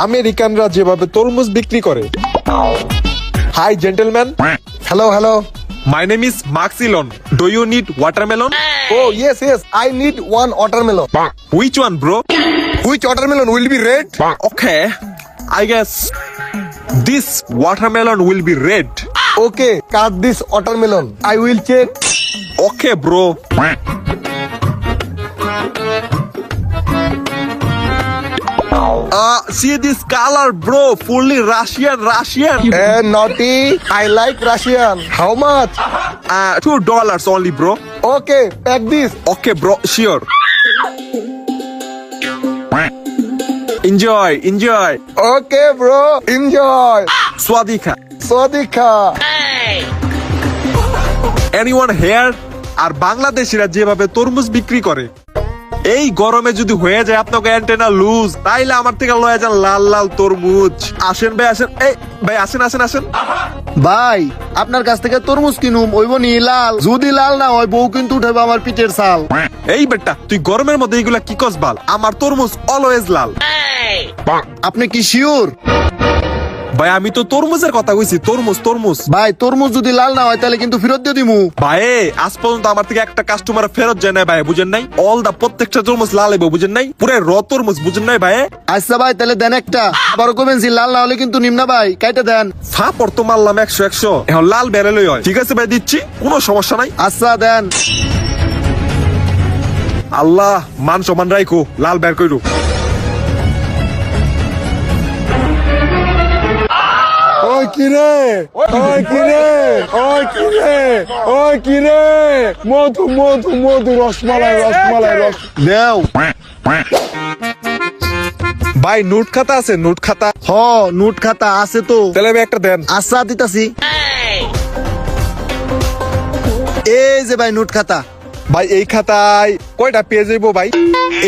আমেরিকানরা যেভাবে তরমুজ বিক্রি করে। Hi gentleman, Hello. My name is Marksilon, do you need watermelon? Oh, yes. I need one watermelon. Which one bro? Which watermelon will be red? Okay, I guess this watermelon will be red. Okay, cut this watermelon. I will check. Okay, bro. See this color, bro. Fully Russian. Naughty. I like Russian. How much? $2 only, bro. Okay, pack this. Okay, bro. Sure. Enjoy. Okay, bro. Enjoy. Swadika. Swadika. Anyone here? আর বাংলাদেশিরা যেভাবে তরমুজ বিক্রি করে, এই গরমে যদি হয়ে যায় আপনাকে অ্যান্টেনা লুজ, তাইলে আমার থেকে লয়ে যান লাল তরমুজ। আসেন ভাই, আসেন। এই ভাই, আসেন। ভাই আপনার কাছ থেকে তরমুজ কিনুম, ওইব নি লাল, যদি লাল না হয় বউ কিন্তু উঠাবে আমার পিঠের ছাল। এই বেটা, তুই গরমের মধ্যে এইগুলা কি কস বাল? আমার তরমুজ অলওয়েজ লাল। আপনি কি শিওর? ভাই আমি তো তরমুজের কথা কইছি, তরমুজ। ভাই তরমুজ যদি লাল না হয় তাহলে কিন্তু ফেরত দিয়ে দিমু। ভাই আজ পর্যন্ত আমার থেকে একটা কাস্টমার ফেরত যায় না ভাই, বুঝেন নাই? প্রত্যেকটা তরমুজ লাল হইব, বুঝেন নাই? পুরো তরমুজ, বুঝেন নাই ভাই? আচ্ছা ভাই তাহলে দেন একটা, আবারও কমেন লাল না হলে কিন্তু নিম না ভাই, কাইটা দেন। ফাপড় তো মারলাম 100 এখন লাল বেরেলই হয়। ঠিক আছে ভাই, দিচ্ছি, কোনো সমস্যা নাই। আচ্ছা দেন। আল্লাহ মান সমান রাইখো, লাল বের কইরো। ওই কিরে মধু রসমালাই দেও। ভাই নোট খাতা আছে? নোট খাতা? হ নোট খাতা আছে তো। তাহলে ভাই একটা দেন। আচ্ছা দিতাছি। এই যে ভাই নোট খাতা। ভাই এই খাতায় কয়টা পেজ হইব ভাই?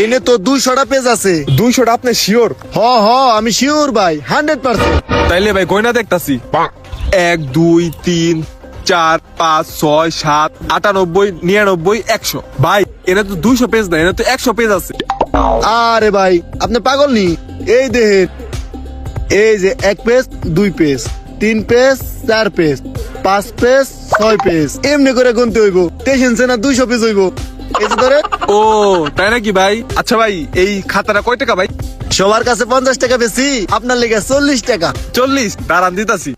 এনে তো 200টা পেজ আছে। 200টা? আপনি শিওর? হ আমি শিওর ভাই, 100%। তাইলে ভাই গয়না দেখতাছি। 1 2 3 4 5 6 7 98 99 100। ভাই এনে তো 200 পেজ না, এনে তো 100 পেজ আছে। আরে ভাই আপনি পাগল নি? এই দেখেন, এই যে 1 page 2 page 3 page 4 page 5 page 6 page, এমনি করে গুনতে হইব। টেনশন না 200 পেজ হইব। এই যে ধরে। ও তাই নাকি ভাই? আচ্ছা ভাই এই খাতাটা কয় টাকা ভাই? সবার কাছে 50 টাকা বেশি, আপনার লেগে 40 টাকা। 40? দাঁড়ান দিতাছি।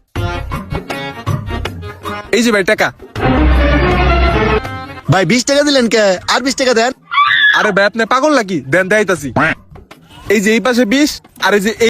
এই যে ভাই টাকা। ভাই 20 টাকা দিলেন কে? আর 20 টাকা দেন। আরে ভাই আপনি পাগল নাকি? দেন দেখাইতাছি। এই যে এই পাশে 20, আর এই যে